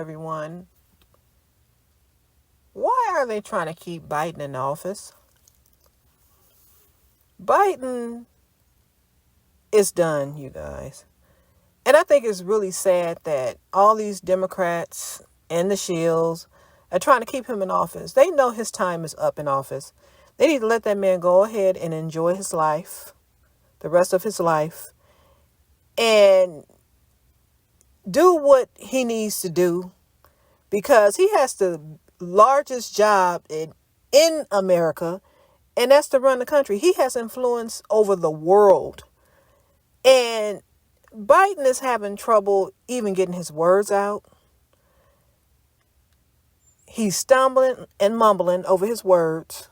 everyone. Why are they trying to keep Biden in office? Biden is done, you guys. And I think it's really sad that all these Democrats and the Shields are trying to keep him in office. They know his time is up in office. They need to let that man go ahead and enjoy his life, the rest of his life, and do what he needs to do, because he has the largest job in America, and that's to run the country. He has influence over the world. And Biden is having trouble even getting his words out. He's stumbling and mumbling over his words.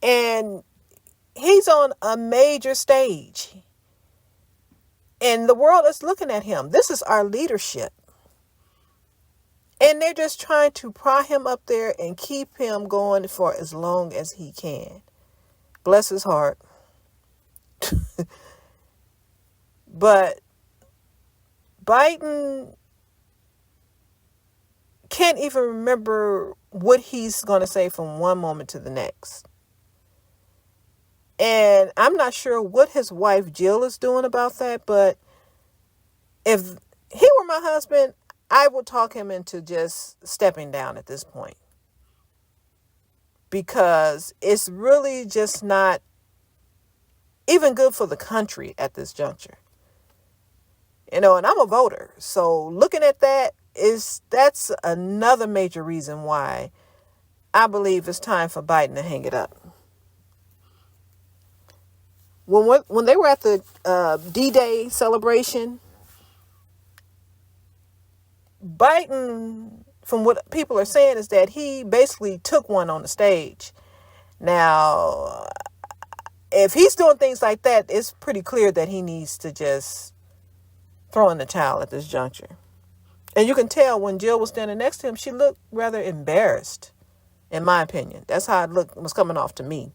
And he's on a major stage. And the world is looking at him. This is our leadership. And they're just trying to pry him up there and keep him going for as long as he can. Bless his heart. But Biden can't even remember what he's going to say from one moment to the next. And I'm not sure what his wife Jill is doing about that, but if he were my husband, I would talk him into just stepping down at this point. Because it's really just not even good for the country at this juncture. And I'm a voter. So looking at that's another major reason why I believe it's time for Biden to hang it up. When they were at the D-Day celebration, Biden, from what people are saying, is that he basically took one on the stage. Now, if he's doing things like that, it's pretty clear that he needs to just throw in the towel at this juncture. And you can tell when Jill was standing next to him, she looked rather embarrassed, in my opinion. That's how it was coming off to me.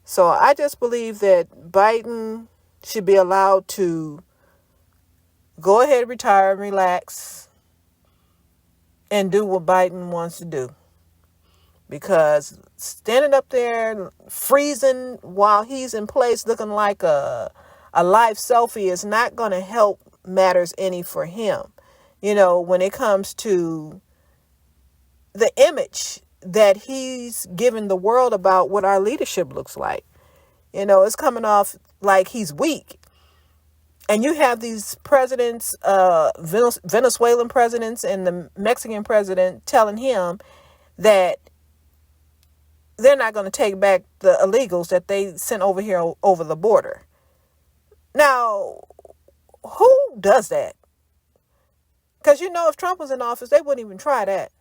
So I just believe that Biden should be allowed to go ahead, retire, and relax, and do what Biden wants to do. Because standing up there, freezing while he's in place, looking like a live selfie, is not going to help matters any for him. When it comes to the image that he's given the world about what our leadership looks like. It's coming off like he's weak. And you have these presidents, Venezuelan presidents and the Mexican president, telling him that they're not going to take back the illegals that they sent over here over the border. Now, who does that? Because, if Trump was in office, they wouldn't even try that.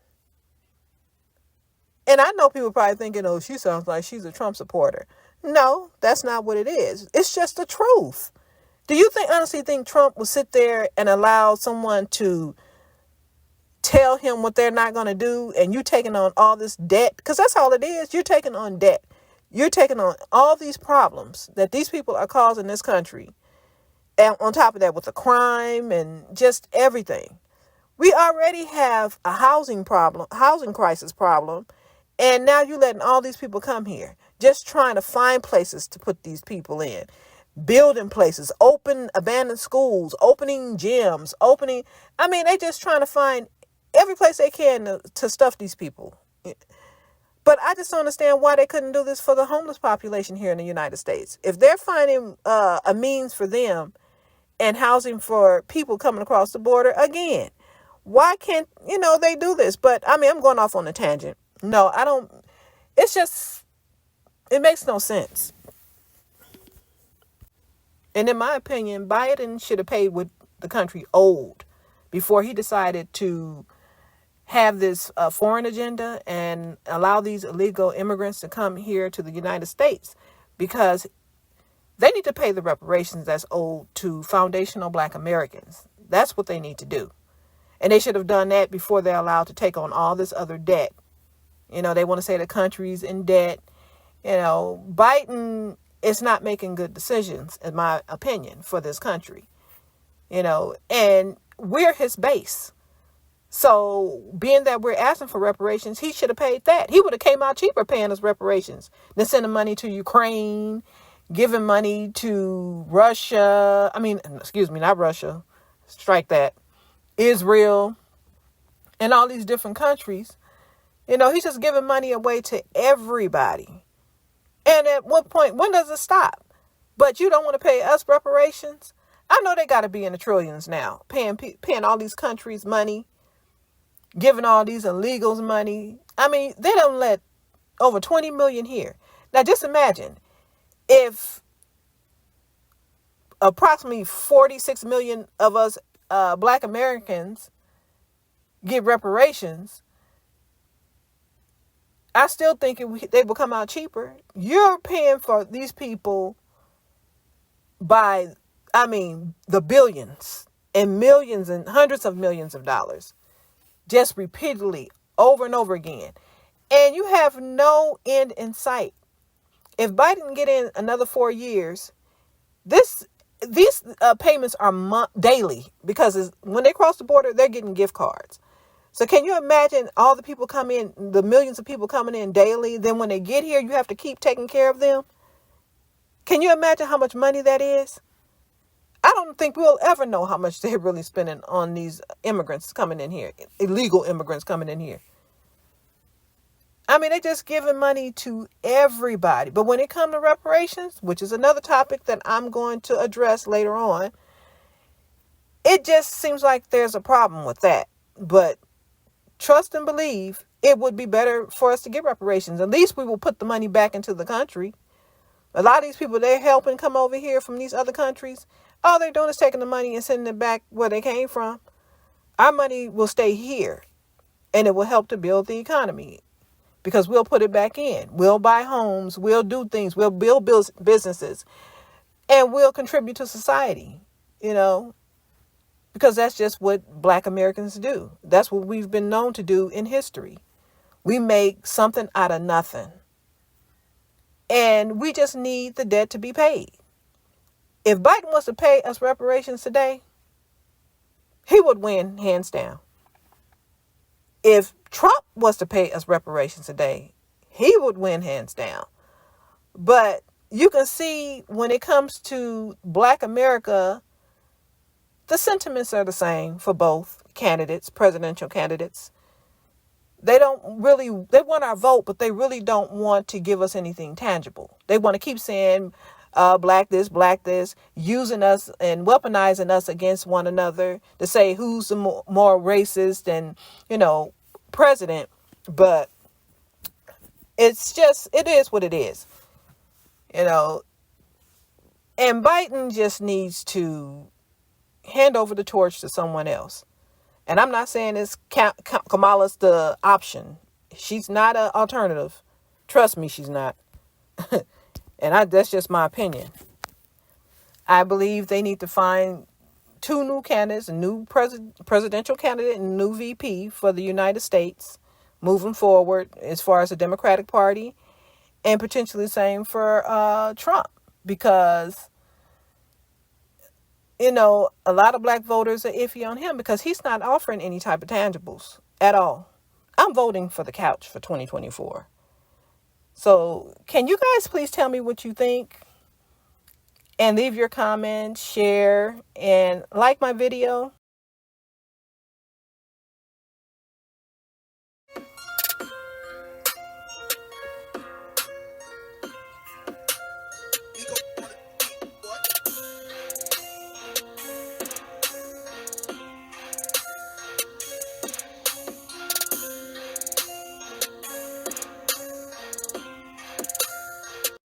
And I know people probably thinking, oh, she sounds like she's a Trump supporter. No, that's not what it is. It's just the truth. Do you honestly think Trump would sit there and allow someone to tell him what they're not going to do, and you taking on all this debt? Because that's all it is. You're taking on debt. You're taking on all these problems that these people are causing this country. And on top of that, with the crime and just everything. We already have a housing crisis problem. And now you're letting all these people come here, just trying to find places to put these people in. Building places, open abandoned schools, opening gyms, they just trying to find every place they can to stuff these people. But I just don't understand why they couldn't do this for the homeless population here in the United States. If they're finding a means for them and housing for people coming across the border, again, why can't, they do this? But I'm going off on a tangent. No, I don't. It makes no sense. And in my opinion, Biden should have paid what the country owed before he decided to have this foreign agenda and allow these illegal immigrants to come here to the United States, because they need to pay the reparations that's owed to foundational Black Americans. That's what they need to do. And they should have done that before they're allowed to take on all this other debt. They want to say the country's in debt. Biden is not making good decisions, in my opinion, for this country. And we're his base. So being that we're asking for reparations, he should have paid that. He would have came out cheaper paying us reparations than sending money to Ukraine, giving money to Russia. I mean, excuse me, not Russia. Strike that. Israel and all these different countries. He's just giving money away to everybody. And at what point, when does it stop? But you don't want to pay us reparations? I know they got to be in the trillions now, paying all these countries money, giving all these illegals money. I mean, they don't let over 20 million here. Now, just imagine if approximately 46 million of us Black Americans get reparations. I still think they will come out cheaper. You're paying for these people by, the billions and millions and hundreds of millions of dollars, just repeatedly over and over again. And you have no end in sight. If Biden get in another 4 years, these payments are daily, because when they cross the border, they're getting gift cards. So can you imagine all the people come in, the millions of people coming in daily? Then when they get here, you have to keep taking care of them. Can you imagine how much money that is? I don't think we'll ever know how much they're really spending on these immigrants coming in here, illegal immigrants coming in here. I mean, they're just giving money to everybody. But when it comes to reparations, which is another topic that I'm going to address later on, it just seems like there's a problem with that. But trust and believe, it would be better for us to get reparations. At least we will put the money back into the country. A lot of these people, they're helping come over here from these other countries. All they're doing is taking the money and sending it back where they came from. Our money will stay here, and it will help to build the economy, because we'll put it back in. We'll buy homes. We'll do things. We'll build businesses, and we'll contribute to society, because that's just what Black Americans do. That's what we've been known to do in history. We make something out of nothing. And we just need the debt to be paid. If Biden was to pay us reparations today, he would win hands down. If Trump was to pay us reparations today, he would win hands down. But you can see when it comes to Black America, the sentiments are the same for both candidates, presidential candidates. They want our vote, but they really don't want to give us anything tangible. They want to keep saying black this, using us and weaponizing us against one another to say who's the more racist and, president. But it is what it is, And Biden just needs to hand over the torch to someone else. And I'm not saying it's Kamala's the option. She's not an alternative. Trust me, she's not. And that's just my opinion. I believe they need to find 2 new candidates, a new presidential candidate and a new VP for the United States moving forward as far as the Democratic Party, and potentially the same for Trump, because a lot of Black voters are iffy on him because he's not offering any type of tangibles at all. I'm voting for the couch for 2024. So can you guys please tell me what you think? And leave your comments, share, and like my video.